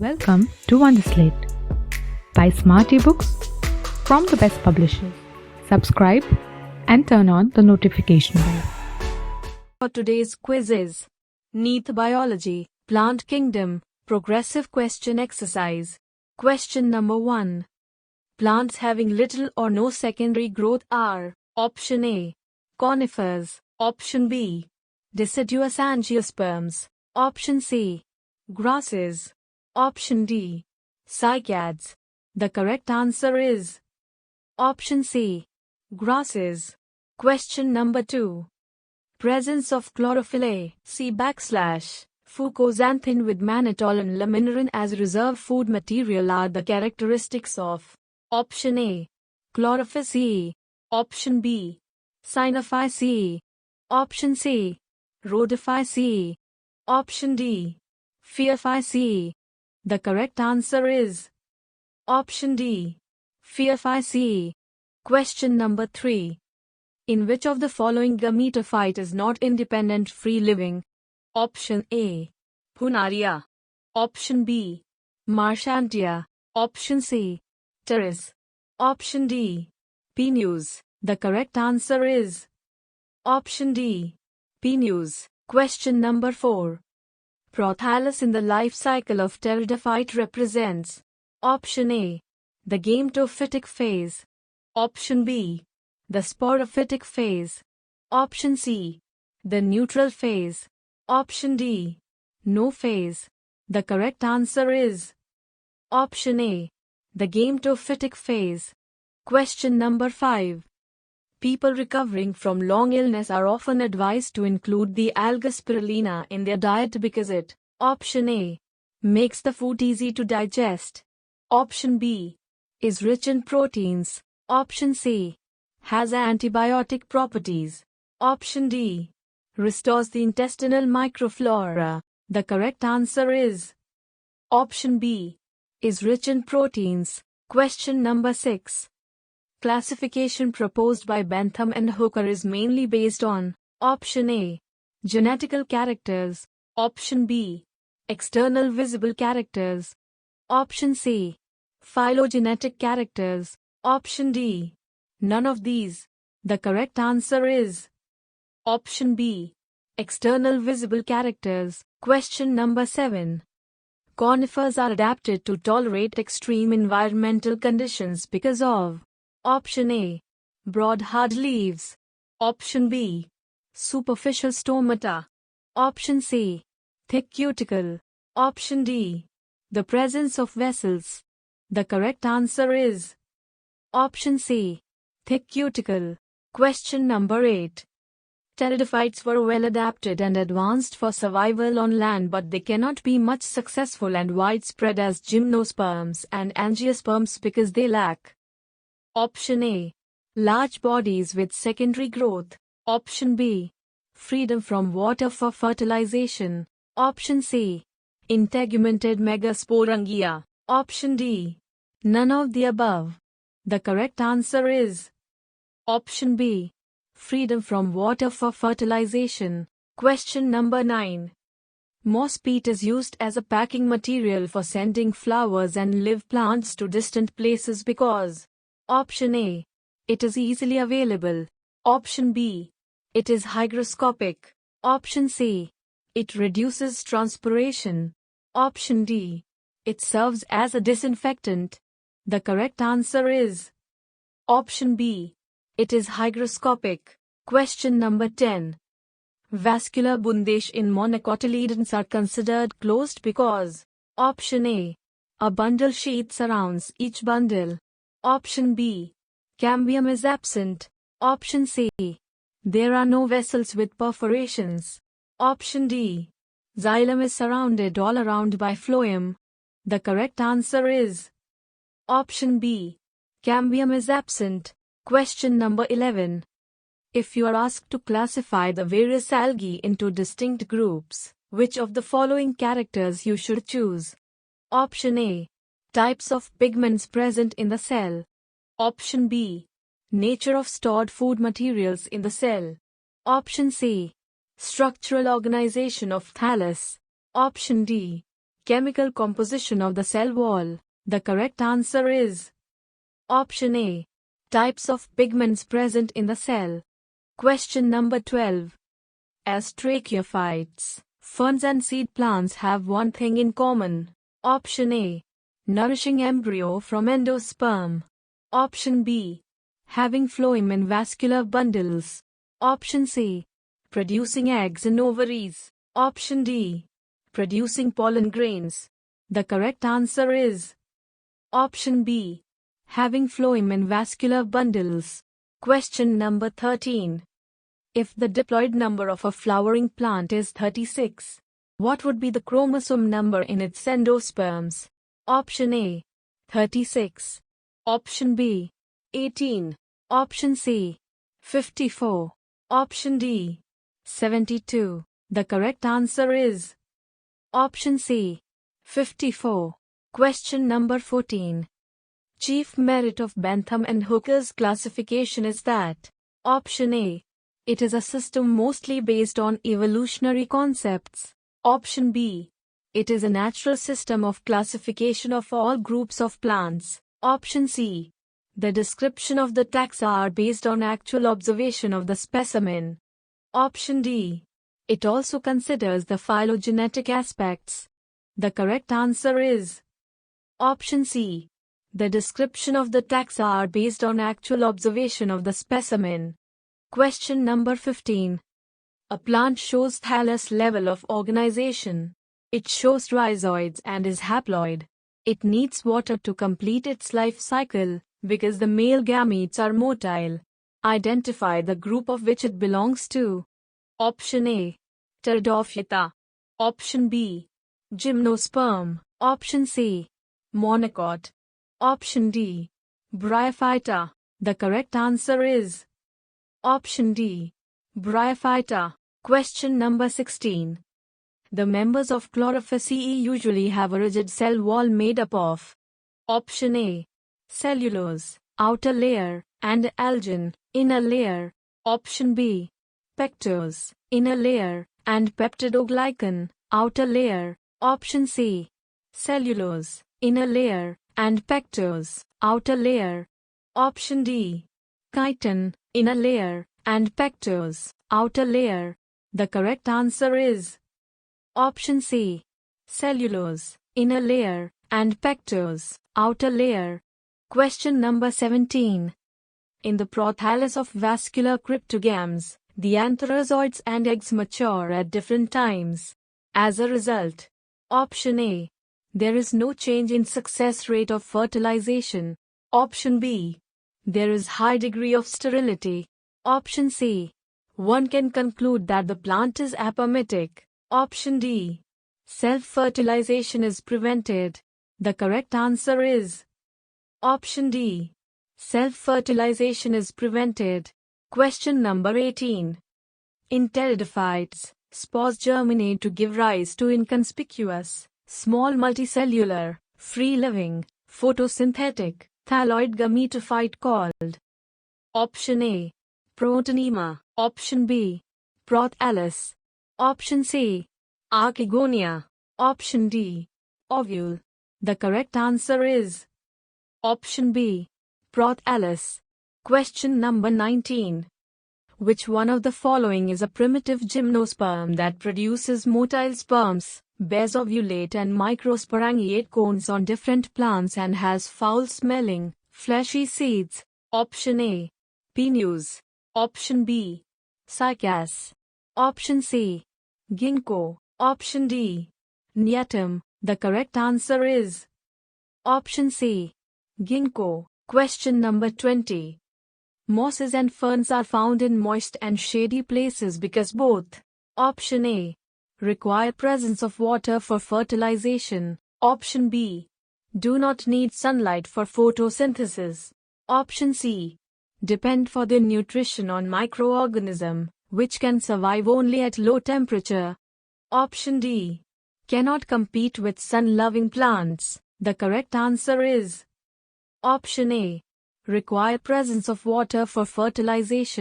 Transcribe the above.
Welcome to Wonderslate by Smart eBooks from the best publishers. Subscribe and turn on the notification bell. For today's quiz is NEET Biology, Plant Kingdom, Progressive Question Exercise. Question number 1. Plants having little or no secondary growth are Option A. Conifers. Option B. Deciduous angiosperms. Option C. Grasses. Option D. Cycads. The correct answer is Option C. Grasses. Question number 2. Presence of chlorophylla, fucoxanthin with mannitol and laminarin as reserve food material are the characteristics of Option A. Chlorophyll. Option B. Conifers. Option C. redefine. Option D. Pteridophytes. The correct answer is Option D. Pteridophytes. Question number 3. In which of the following gametophyte is not independent free-living? Option A. Punaria. Option B. Marchantia. Option C. Teres. Option D. Pinus. The correct answer is Option D. Pinus. Question number 4. Prothallus in the life cycle of pteridophyte represents Option A. The gametophytic phase. Option B. The sporophytic phase. Option C. The neutral phase. Option D. No phase. The correct answer is Option A. The gametophytic phase. Question number 5. People recovering from long illness are often advised to include the alga Spirulina in their diet because it Option A. Makes the food easy to digest. Option B. Is rich in proteins. Option C. Has antibiotic properties. Option D. Restores the intestinal microflora. The correct answer is Option B. Is rich in proteins. Question number 6. Classification proposed by Bentham and Hooker is mainly based on Option A. Genetical characters. Option B. External visible characters. Option C. Phylogenetic characters. Option D. None of these. The correct answer is Option B. External visible characters. Question number 7. Conifers are adapted to tolerate extreme environmental conditions because of Option A. Broad hard leaves. Option B. Superficial stomata. Option C. Thick cuticle. Option D. The presence of vessels. The correct answer is Option C. Thick cuticle. Question number 8. Pteridophytes were well adapted and advanced for survival on land, but they cannot be much successful and widespread as gymnosperms and angiosperms because they lack Option A. Large bodies with secondary growth. Option B. Freedom from water for fertilization. Option C. Integumented megasporangia. Option D. None of the above. The correct answer is Option B. Freedom from water for fertilization. Question number 9. Moss peat is used as a packing material for sending flowers and live plants to distant places because Option A. It is easily available. Option B. It is hygroscopic. Option C. It reduces transpiration. Option D. It serves as a disinfectant. The correct answer is Option B. It is hygroscopic. Question number 10. Vascular bundes in monocotyledons are considered closed because Option A. A bundle sheath surrounds each bundle. Option B. Cambium is absent. Option C. There are no vessels with perforations. Option D. Xylem is surrounded all around by phloem. The correct answer is Option B. Cambium is absent. Question number 11. If you are asked to classify the various algae into distinct groups, which of the following characters you should choose? Option A. Types of pigments present in the cell. Option B. Nature of stored food materials in the cell. Option C. Structural organization of thallus. Option D. chemical composition of the cell wall? The correct answer is option A. Types of pigments present in the cell. Question number 12. As tracheophytes, ferns and seed plants have one thing in common. Option A. Nourishing embryo from endosperm. Option B. Having phloem in vascular bundles. Option C. Producing eggs in ovaries. Option D. Producing pollen grains. The correct answer is option B. Having phloem in vascular bundles. Question number 13. If the diploid number of a flowering plant is 36, what would be the chromosome number in its endosperms? Option A. 36. Option B. 18. Option C. 54. Option D. 72. The correct answer is option C. 54. Question number 14. Chief merit of Bentham and Hooker's classification is that option A. It is a system mostly based on evolutionary concepts. Option B. It is a natural system of classification of all groups of plants. Option C. The description of the taxa are based on actual observation of the specimen. Option D. It also considers the phylogenetic aspects. The correct answer is option C. The description of the taxa are based on actual observation of the specimen. Question number 15. A plant shows thallus level of organization. It shows rhizoids and is haploid. It needs water to complete its life cycle because the male gametes are motile. Identify the group of which it belongs to. Option A. Pteridophyte. Option B. Gymnosperm. Option C. Monocot. Option D. Bryophyta. The correct answer is option D. Bryophyta. Question number 16. The members of Chlorophyceae usually have a rigid cell wall made up of option A. Cellulose, outer layer, and algin, inner layer. Option B. Pectose, inner layer, and peptidoglycan, outer layer. Option C. Cellulose, inner layer, and pectose, outer layer. Option D. Chitin, inner layer, and pectose, outer layer. The correct answer is option C. Cellulose, inner layer, and pectose, outer layer. Question number 17. In the prothallus of vascular cryptogams, the antherozoids and eggs mature at different times. As a result, option A. There is no change in success rate of fertilization. Option B. There is high degree of sterility. Option C. One can conclude that the plant is apometic. Option D. Self-fertilization is prevented. The correct answer is option D. Self-fertilization is prevented. Question number 18. In pteridophytes, spores germinate to give rise to inconspicuous, small multicellular, free-living, photosynthetic, thalloid gametophyte called option A. Protonema. Option B. Prothallus. Option C. Archegonia. Option D. Ovule. The correct answer is option B. Prothallus. Question number 19. Which one of the following is a primitive gymnosperm that produces motile sperms, bears ovulate and microsporangiate cones on different plants and has foul-smelling, fleshy seeds? Option A. Pinus. Option B. Cycas. Option C. Ginkgo. Option D. Neatum. The correct answer is option C. Ginkgo. Question number 20. Mosses and ferns are found in moist and shady places because both option A. Require presence of water for fertilization. Option B. Do not need sunlight for photosynthesis. Option C. Depend for their nutrition on microorganism, which can survive only at low temperature. Option D. Cannot compete with sun-loving plants. The correct answer is option A. Require presence of water for fertilization.